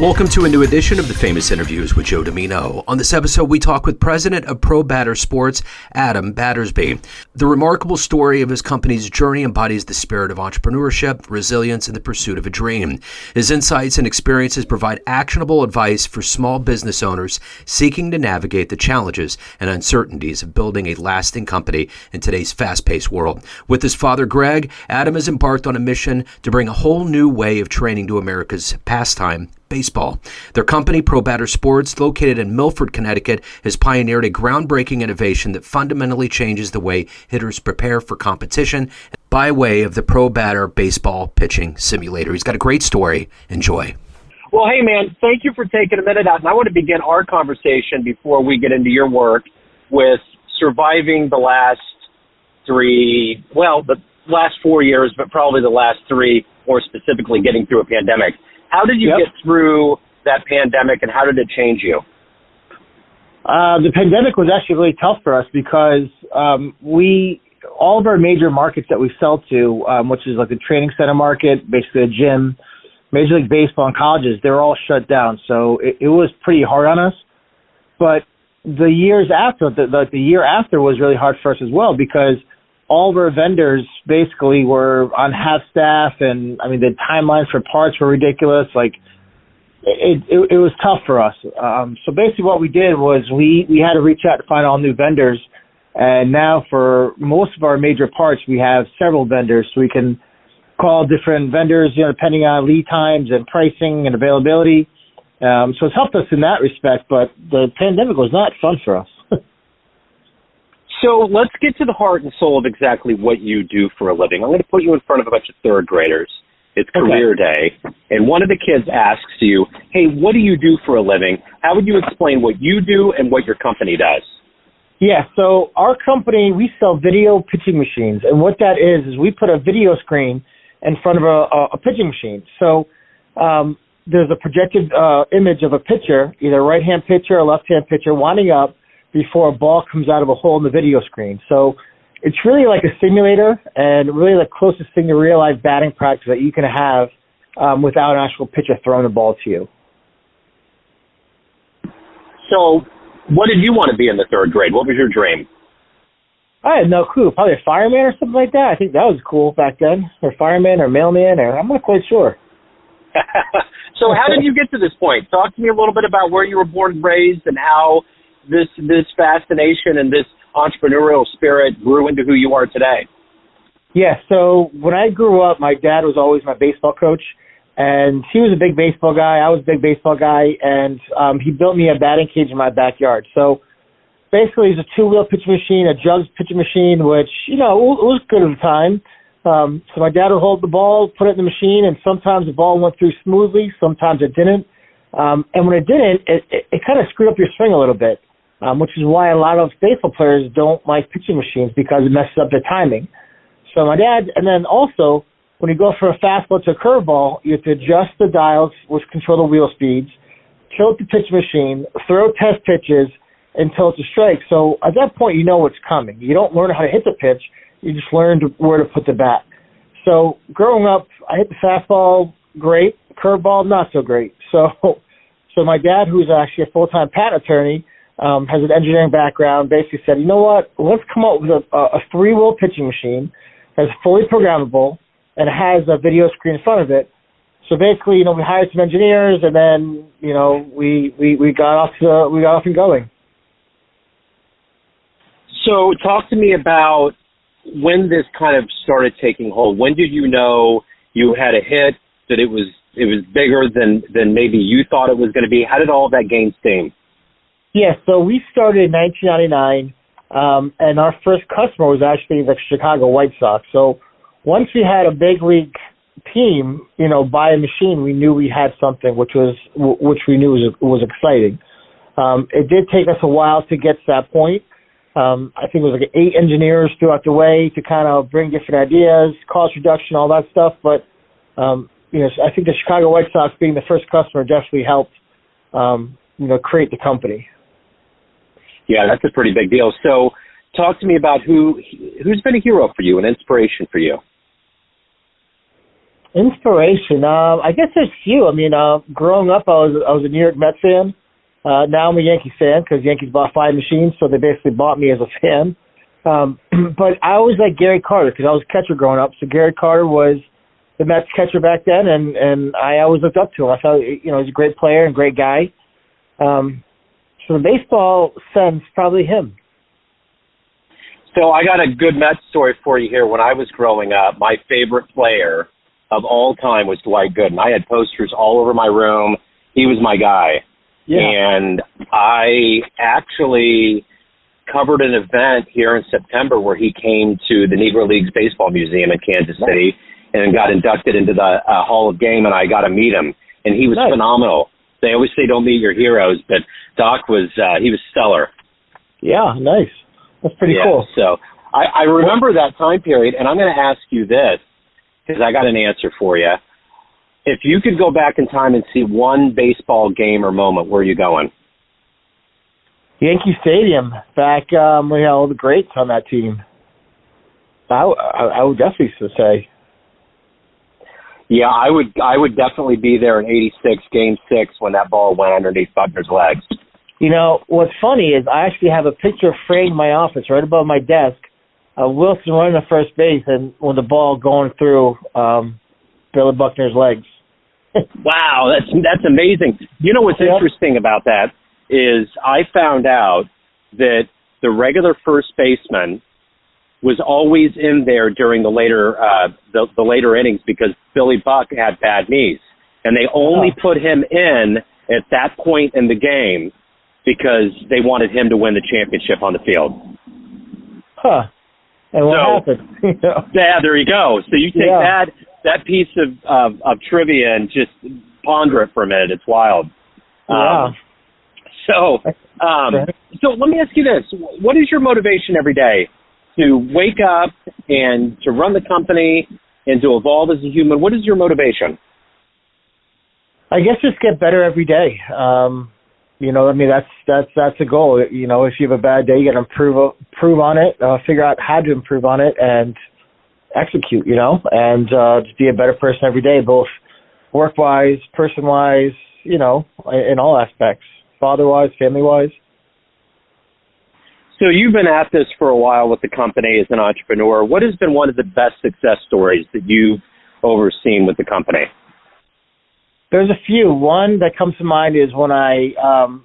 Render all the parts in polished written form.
Welcome to a new edition of the Famous Interviews with Joe Dimino. On this episode, we talk with President of ProBatter Sports, Adam Battersby. The remarkable story of his company's journey embodies the spirit of entrepreneurship, resilience, and the pursuit of a dream. His insights and experiences provide actionable advice for small business owners seeking to navigate the challenges and uncertainties of building a lasting company in today's fast-paced world. With his father, Greg, Adam has embarked on a mission to bring a whole new way of training to America's pastime, baseball. Their company, ProBatter Sports, located in Milford, Connecticut, has pioneered a groundbreaking innovation that fundamentally changes the way hitters prepare for competition by way of the ProBatter Baseball Pitching Simulator. He's got a great story. Enjoy. Well, hey, man, thank you for taking a minute out. And I want to begin our conversation before we get into your work with surviving the last the last 4 years, but probably the last three, more specifically, getting through a pandemic. How did you get through that pandemic, and how did it change you? The pandemic was actually really tough for us because all of our major markets that we sell to, which is like the training center market, basically a gym, Major League Baseball and colleges, they're all shut down. So it was pretty hard on us. But the years after, the year after was really hard for us as well because all of our vendors basically were on half staff, and I mean the timelines for parts were ridiculous. Like it was tough for us. So basically, what we did was we had to reach out to find all new vendors, and now for most of our major parts, we have several vendors, so we can call different vendors, depending on lead times and pricing and availability. So it's helped us in that respect, but the pandemic was not fun for us. So let's get to the heart and soul of exactly what you do for a living. I'm going to put you in front of a bunch of third graders. It's career day, and one of the kids asks you, hey, what do you do for a living? How would you explain what you do and what your company does? Yeah, so our company, we sell video pitching machines, and what that is we put a video screen in front of a pitching machine. So there's a projected image of a pitcher, either a right-hand pitcher or left-hand pitcher, winding up before a ball comes out of a hole in the video screen. So it's really like a simulator and really the closest thing to real-life batting practice that you can have without an actual pitcher throwing the ball to you. So what did you want to be in the third grade? What was your dream? I had no clue. Probably a fireman or something like that. I think that was cool back then. Or fireman or mailman, or I'm not quite sure. So how did you get to this point? Talk to me a little bit about where you were born and raised and how this fascination and this entrepreneurial spirit grew into who you are today. Yeah, so when I grew up, my dad was always my baseball coach, and he was a big baseball guy. I was a big baseball guy, and he built me a batting cage in my backyard. So basically, it's a two-wheel pitching machine, a jugs pitching machine, which, it was good at the time. So my dad would hold the ball, put it in the machine, and sometimes the ball went through smoothly, sometimes it didn't. And when it didn't, it kind of screwed up your swing a little bit. Which is why a lot of baseball players don't like pitching machines because it messes up their timing. So my dad, and then also, when you go from a fastball to a curveball, you have to adjust the dials, which control the wheel speeds, tilt the pitch machine, throw test pitches until it's a strike. So at that point, you know what's coming. You don't learn how to hit the pitch. You just learn where to put the bat. So growing up, I hit the fastball great, curveball not so great. So my dad, who's actually a full-time patent attorney, has an engineering background, basically said, you know what, let's come up with a three-wheel pitching machine that's fully programmable and has a video screen in front of it. So basically, we hired some engineers, and then, we got off and going. So talk to me about when this kind of started taking hold. When did you know you had a hit, that it was bigger than maybe you thought it was going to be? How did all of that gain steam? Yeah, so we started in 1999, and our first customer was actually the Chicago White Sox. So once we had a big league team, buy a machine, we knew we had something, which we knew was exciting. It did take us a while to get to that point. I think it was like 8 engineers throughout the way to kind of bring different ideas, cost reduction, all that stuff. But I think the Chicago White Sox being the first customer definitely helped, create the company. Yeah, that's a pretty big deal. So talk to me about who's been a hero for you, an inspiration for you. Inspiration. I guess there's few. I mean, growing up, I was a New York Mets fan. Now I'm a Yankee fan because Yankees bought 5 machines, so they basically bought me as a fan. But I always liked Gary Carter because I was a catcher growing up. So Gary Carter was the Mets catcher back then, and I always looked up to him. I thought, he was a great player and great guy. So the baseball sense, probably him. So I got a good Mets story for you here. When I was growing up, my favorite player of all time was Dwight Gooden. I had posters all over my room. He was my guy. Yeah. And I actually covered an event here in September where he came to the Negro Leagues Baseball Museum in Kansas City and got inducted into the Hall of Fame, and I got to meet him. And he was phenomenal. They always say don't meet your heroes, but Doc was he was stellar. Yeah, nice. That's pretty cool. So I remember that time period, and I'm going to ask you this because I got an answer for you. If you could go back in time and see one baseball game or moment, where are you going? Yankee Stadium. Back we had all the greats on that team. I would definitely say. Yeah, I would definitely be there in '86, Game 6, when that ball went underneath Buckner's legs. What's funny is I actually have a picture framed in my office right above my desk of Wilson running to first base and when the ball going through Billy Buckner's legs. Wow, that's amazing. You know what's interesting about that is I found out that the regular first baseman was always in there during the later the later innings because Billy Buck had bad knees, and they only put him in at that point in the game because they wanted him to win the championship on the field. Huh. And what happened? Yeah, there you go. So you take that piece of trivia and just ponder it for a minute. It's wild. Yeah. So let me ask you this. What is your motivation every day to wake up and to run the company and to evolve as a human? What is your motivation? I guess just get better every day. That's a goal. If you have a bad day, you got to improve on it, figure out how to improve on it, and execute, and just be a better person every day, both work-wise, person-wise, in all aspects, father-wise, family-wise. So you've been at this for a while with the company as an entrepreneur. What has been one of the best success stories that you've overseen with the company? There's a few. One that comes to mind is when I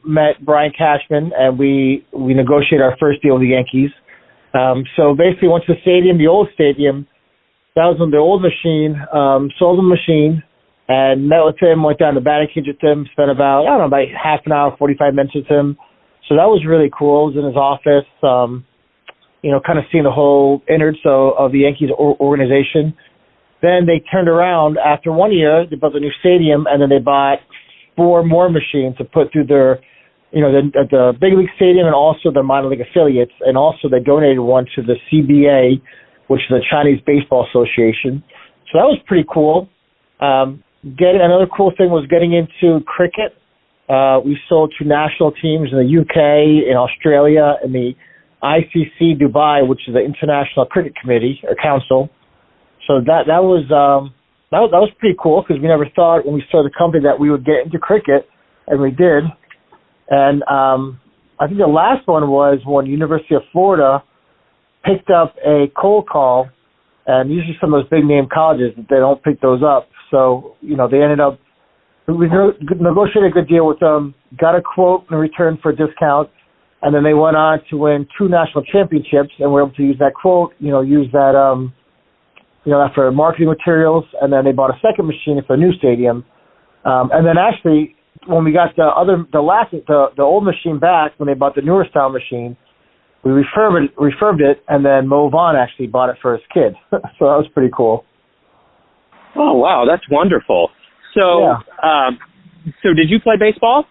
met Brian Cashman and we negotiated our first deal with the Yankees. So basically went to the stadium, the old stadium. That was on the old machine, sold the machine, and met with him, went down to the batting cage with him, spent about half an hour, 45 minutes with him. So that was really cool. I was in his office, kind of seeing the whole innards of the Yankees organization. Then they turned around after 1 year, they built a new stadium, and then they bought 4 more machines to put through their, the big league stadium and also the minor league affiliates. And also they donated one to the CBA, which is the Chinese Baseball Association. So that was pretty cool. Another cool thing was getting into cricket. We sold to national teams in the UK, in Australia, and the ICC Dubai, which is the International Cricket Committee or Council. So that was pretty cool because we never thought when we started the company that we would get into cricket, and we did. And I think the last one was when University of Florida picked up a cold call, and usually some of those big name colleges, they don't pick those up. So they ended up. We negotiated a good deal with them, got a quote in return for a discount, and then they went on to win 2 national championships, and were able to use that quote, use that, for marketing materials, and then they bought a second machine for a new stadium. And then actually, when we got the old machine back, when they bought the newer style machine, we refurbed it, and then Mo Vaughn actually bought it for his kid. So that was pretty cool. Oh, wow, that's wonderful. So, so did you play baseball?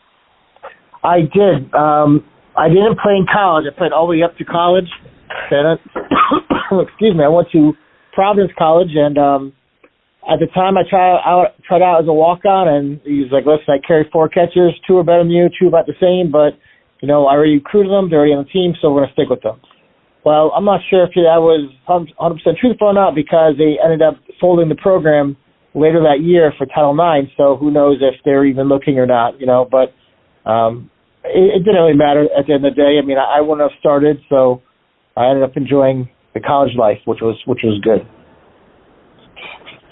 I did. I didn't play in college. I played all the way up to college. Excuse me. I went to Providence College, and at the time I tried out as a walk-on, and he was like, listen, I carry 4 catchers. 2 are better than you, 2 about the same, but, I already recruited them. They're already on the team, so we're going to stick with them. Well, I'm not sure if that was 100% truthful or not because they ended up folding the program later that year for Title IX. So who knows if they're even looking or not, But it didn't really matter at the end of the day. I mean, I wouldn't have started, so I ended up enjoying the college life, which was good.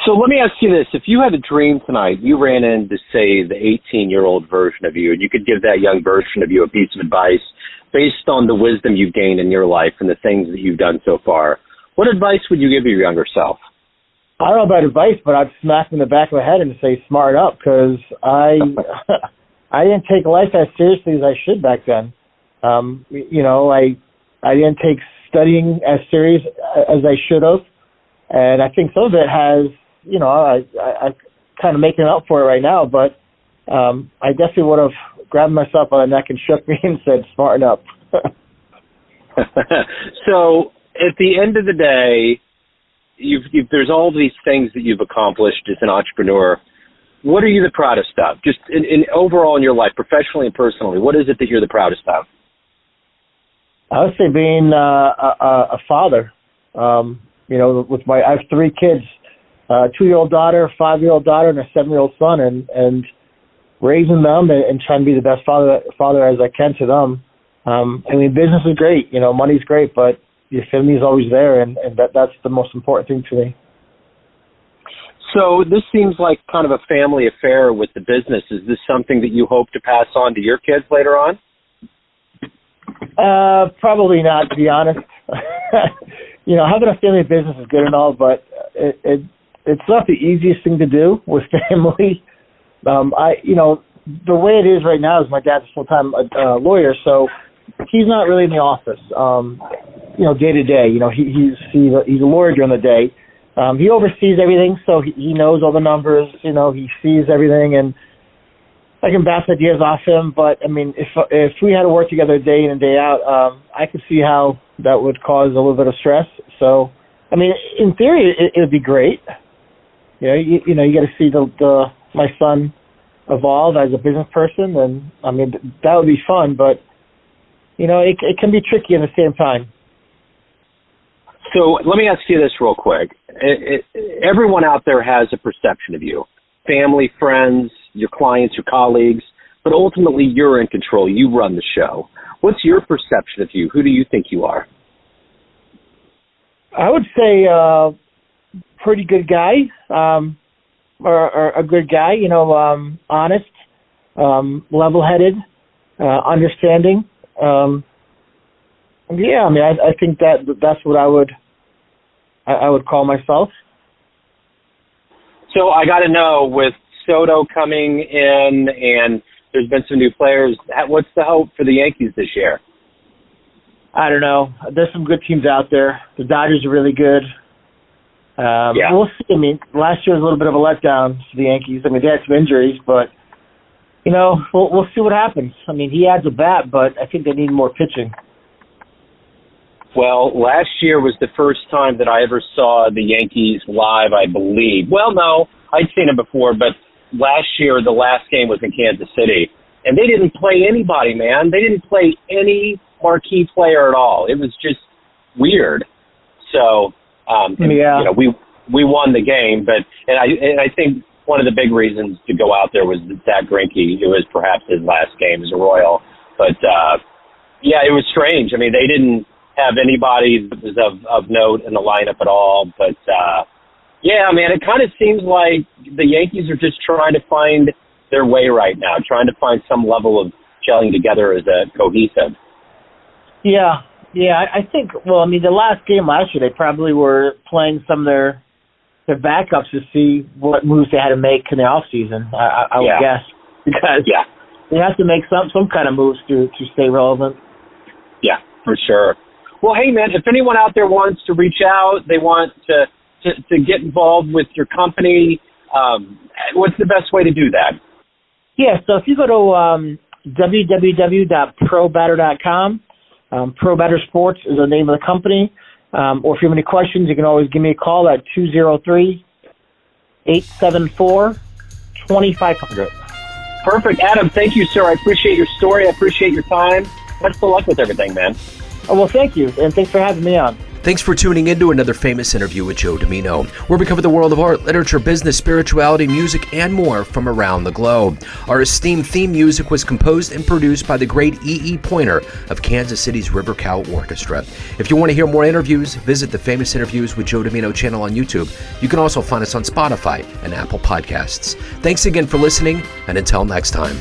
So let me ask you this. If you had a dream tonight, you ran into, say, the 18-year-old version of you, and you could give that young version of you a piece of advice based on the wisdom you've gained in your life and the things that you've done so far, what advice would you give your younger self? I don't know about advice, but I'd smack him in the back of the head and say, smart up, because I didn't take life as seriously as I should back then. I didn't take studying as serious as I should have, and I think some of it has, I kind of making up for it right now, but I definitely would have grabbed myself by the neck and shook me and said, smarten up. So at the end of the day, there's all these things that you've accomplished as an entrepreneur. What are you the proudest of? Just in overall in your life, professionally and personally, what is it that you're the proudest of? I would say being a father. I have 3 kids, a 2-year-old daughter, a 5-year-old daughter, and a 7-year-old son, and raising them and trying to be the best father as I can to them. Business is great, money's great, but your family's always there, and that's the most important thing to me. So this seems like kind of a family affair with the business. Is this something that you hope to pass on to your kids later on? Probably not, to be honest. Having a family business is good and all, but it's not the easiest thing to do with family. The way it is right now is my dad's a full-time lawyer, so he's not really in the office, day to day. He's a lawyer during the day. He oversees everything, so he knows all the numbers. He sees everything, and I can bounce ideas off him. But if we had to work together day in and day out, I could see how that would cause a little bit of stress. So, in theory, it would be great. You got to see my son evolve as a business person, and that would be fun. But it can be tricky at the same time. So let me ask you this real quick. Everyone out there has a perception of you. Family, friends, your clients, your colleagues, but ultimately you're in control. You run the show. What's your perception of you? Who do you think you are? I would say pretty good guy, or a good guy, honest, level-headed, understanding. I think that's what I would call myself. So I got to know, with Soto coming in and there's been some new players, what's the hope for the Yankees this year? I don't know. There's some good teams out there. The Dodgers are really good. We'll see. Last year was a little bit of a letdown for the Yankees. They had some injuries, but we'll see what happens. He adds a bat, but I think they need more pitching. Well, last year was the first time that I ever saw the Yankees live, I believe. Well, no, I'd seen them before, but last year the last game was in Kansas City, and they didn't play anybody, man. They didn't play any marquee player at all. It was just weird. So, we won the game, but I think one of the big reasons to go out there was Zach Greinke. It was perhaps his last game as a Royal, but it was strange. They didn't have anybody that was of note in the lineup at all. But, it kind of seems like the Yankees are just trying to find their way right now, trying to find some level of gelling together as a cohesive. Yeah, I think, the last game last year, they probably were playing some of their backups to see what moves they had to make in the offseason, I would guess. Because they have to make some kind of moves to stay relevant. Yeah, for sure. Well, hey, man, if anyone out there wants to reach out, they want to get involved with your company, what's the best way to do that? Yeah, so if you go to www.probatter.com, ProBatter Sports is the name of the company. Or if you have any questions, you can always give me a call at 203-874-2500. Perfect. Adam, thank you, sir. I appreciate your story. I appreciate your time. Best of luck with everything, man. Oh, well, thank you, and thanks for having me on. Thanks for tuning in to another famous interview with Joe Dimino, where we cover the world of art, literature, business, spirituality, music, and more from around the globe. Our esteemed theme music was composed and produced by the great E.E. Pointer of Kansas City's River Cow Orchestra. If you want to hear more interviews, visit the Famous Interviews with Joe Dimino channel on YouTube. You can also find us on Spotify and Apple Podcasts. Thanks again for listening, and until next time.